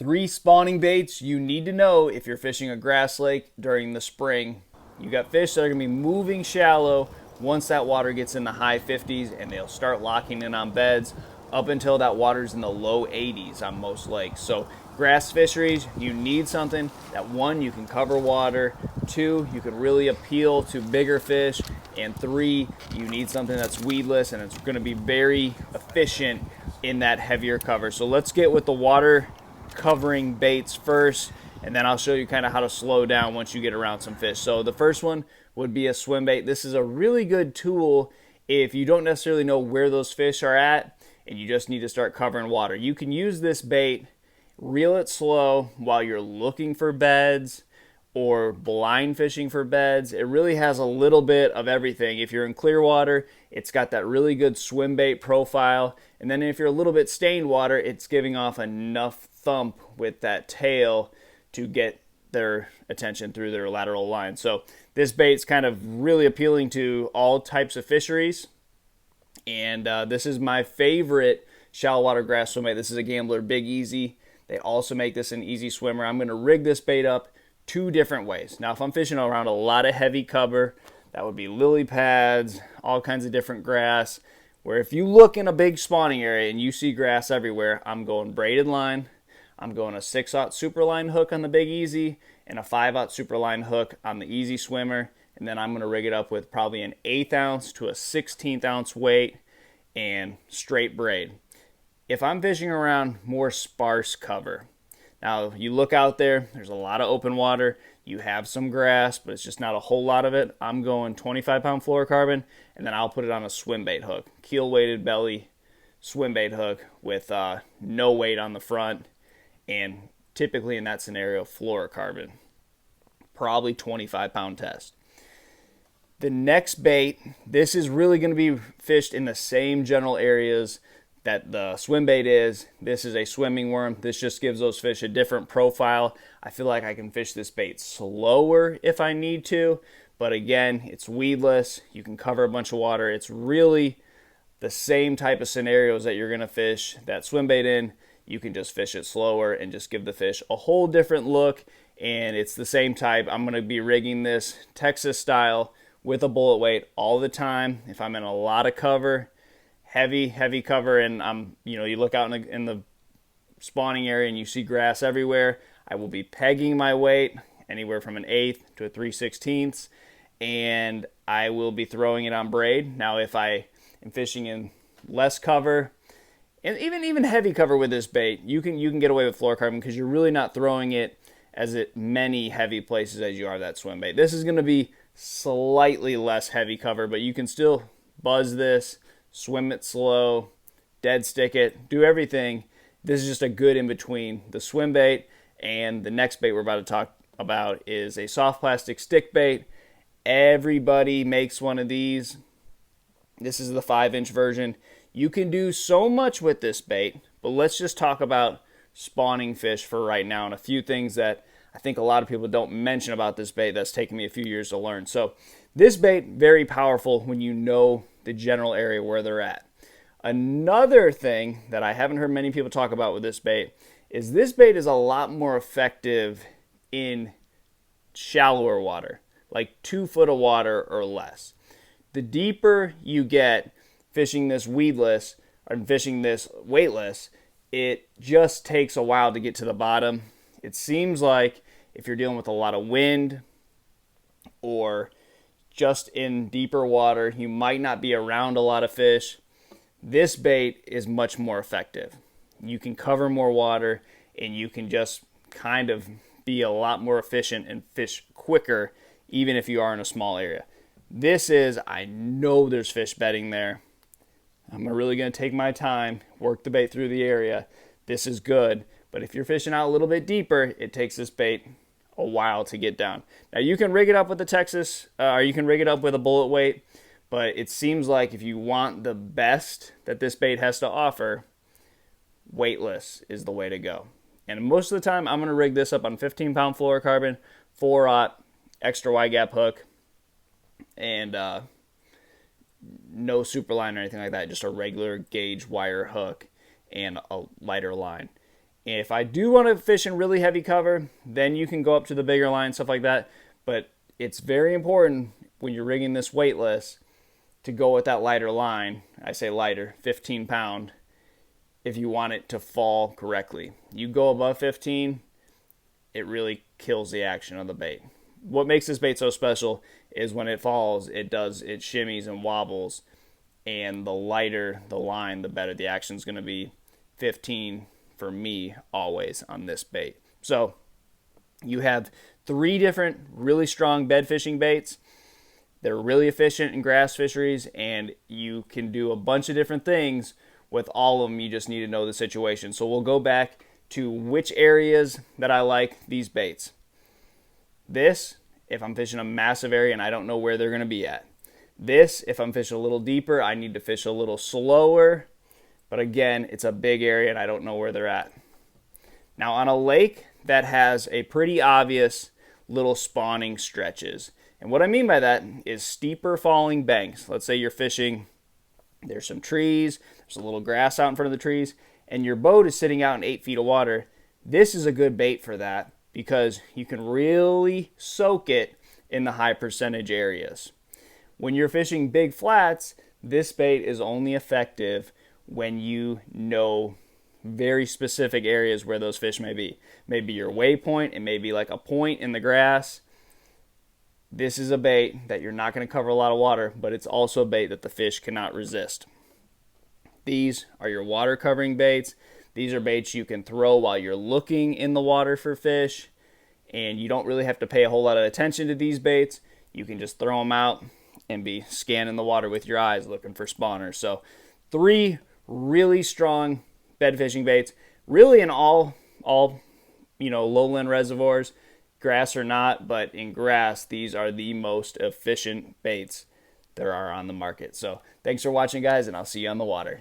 Three spawning baits you need to know if you're fishing a grass lake during the spring. You got fish that are going to be moving shallow once that water gets in the high 50s, and they'll start locking in on beds up until that water's in the low 80s on most lakes. So grass fisheries, you need something that, one, you can cover water, two, you can really appeal to bigger fish, and three, you need something that's weedless and it's going to be very efficient in that heavier cover. So let's get with the water covering baits first, and then I'll show you kind of how to slow down once you get around some fish. So the first one would be a swim bait. This is a really good tool if you don't necessarily know where those fish are at and you just need to start covering water. You can use this bait, reel it slow while you're looking for beds or blind fishing for beds. It really has a little bit of everything. If you're in clear water, it's got that really good swim bait profile. And then if you're a little bit stained water, it's giving off enough thump with that tail to get their attention through their lateral line. So this bait's kind of really appealing to all types of fisheries. And this is my favorite shallow water grass swim bait. This is a Gambler Big Easy. They also make this an easy swimmer. I'm going to rig this bait up two different ways. Now, if I'm fishing around a lot of heavy cover, that would be lily pads, all kinds of different grass, where if you look in a big spawning area and you see grass everywhere, I'm going braided line. I'm going a 6/0 super line hook on the Big Easy and a 5/0 super line hook on the Easy Swimmer. And then I'm going to rig it up with probably an 1/8 ounce to a 1/16 ounce weight and straight braid. If I'm fishing around more sparse cover, now you look out there, there's a lot of open water, you have some grass, but it's just not a whole lot of it. I'm going 25-pound fluorocarbon, and then I'll put it on a swim bait hook, keel weighted belly swim bait hook with no weight on the front, and typically in that scenario, fluorocarbon, probably 25-pound test. The next bait, this is really going to be fished in the same general areas that the swim bait is. This is a swimming worm. This just gives those fish a different profile. I feel like I can fish this bait slower if I need to, but again, it's weedless. You can cover a bunch of water. It's really the same type of scenarios that you're going to fish that swim bait in. You can just fish it slower and just give the fish a whole different look, and it's the same type. I'm going to be rigging this Texas style with a bullet weight all the time. If I'm in a lot of cover, heavy cover, and you look out in the spawning area and you see grass everywhere, I will be pegging my weight anywhere from an 1/8 to a 3/16, and I will be throwing it on braid. Now, if I am fishing in less cover, and even heavy cover with this bait, you can get away with fluorocarbon because you're really not throwing it as at many heavy places as you are that swim bait. This is going to be slightly less heavy cover, but you can still buzz this, swim it slow, dead stick it, do everything. This is just a good in between the swim bait, and the next bait we're about to talk about is a soft plastic stick bait. Everybody makes one of these. This is the 5-inch version. You can do so much with this bait, but let's just talk about spawning fish for right now and a few things that I think a lot of people don't mention about this bait that's taken me a few years to learn. So this bait, very powerful when you know the general area where they're at. Another thing that I haven't heard many people talk about with this bait is a lot more effective in shallower water, like 2 foot of water or less. The deeper you get fishing this weedless or fishing this weightless, it just takes a while to get to the bottom. It seems like if you're dealing with a lot of wind or just in deeper water, you might not be around a lot of fish. This bait is much more effective. You can cover more water and you can just kind of be a lot more efficient and fish quicker even if you are in a small area. I know there's fish bedding there. I'm really going to take my time, work the bait through the area. This is good. But if you're fishing out a little bit deeper, it takes this bait a while to get down. Now, you can rig it up with the Texas, or you can rig it up with a bullet weight, but it seems like if you want the best that this bait has to offer, weightless is the way to go. And most of the time, I'm going to rig this up on 15-pound fluorocarbon, 4/0 extra wide gap hook, and no super line or anything like that, just a regular gauge wire hook and a lighter line. If I do want to fish in really heavy cover, then you can go up to the bigger line, stuff like that. But it's very important when you're rigging this weightless to go with that lighter line. I say lighter, 15 pound, if you want it to fall correctly. You go above 15, it really kills the action of the bait. What makes this bait so special is when it falls, it shimmies and wobbles, and the lighter the line, the better the action is going to be. 15 for me always on this bait. So you have 3 different really strong bed fishing baits. They're really efficient in grass fisheries, and you can do a bunch of different things with all of them. You just need to know the situation. So we'll go back to which areas that I like these baits. This, if I'm fishing a massive area and I don't know where they're going to be at. This, if I'm fishing a little deeper, I need to fish a little slower. But again, it's a big area and I don't know where they're at. Now on a lake that has a pretty obvious little spawning stretches. And what I mean by that is steeper falling banks. Let's say you're fishing, there's some trees, there's a little grass out in front of the trees, and your boat is sitting out in 8 feet of water. This is a good bait for that because you can really soak it in the high percentage areas. When you're fishing big flats, this bait is only effective when you know very specific areas where those fish may be. Maybe your waypoint, it may be like a point in the grass. This is a bait that you're not going to cover a lot of water, but it's also a bait that the fish cannot resist. These are your water covering baits. These are baits you can throw while you're looking in the water for fish, and you don't really have to pay a whole lot of attention to these baits. You can just throw them out and be scanning the water with your eyes looking for spawners. So 3 really strong bed fishing baits, really in all lowland reservoirs, grass or not, but in grass, these are the most efficient baits there are on the market. So thanks for watching, guys, and I'll see you on the water.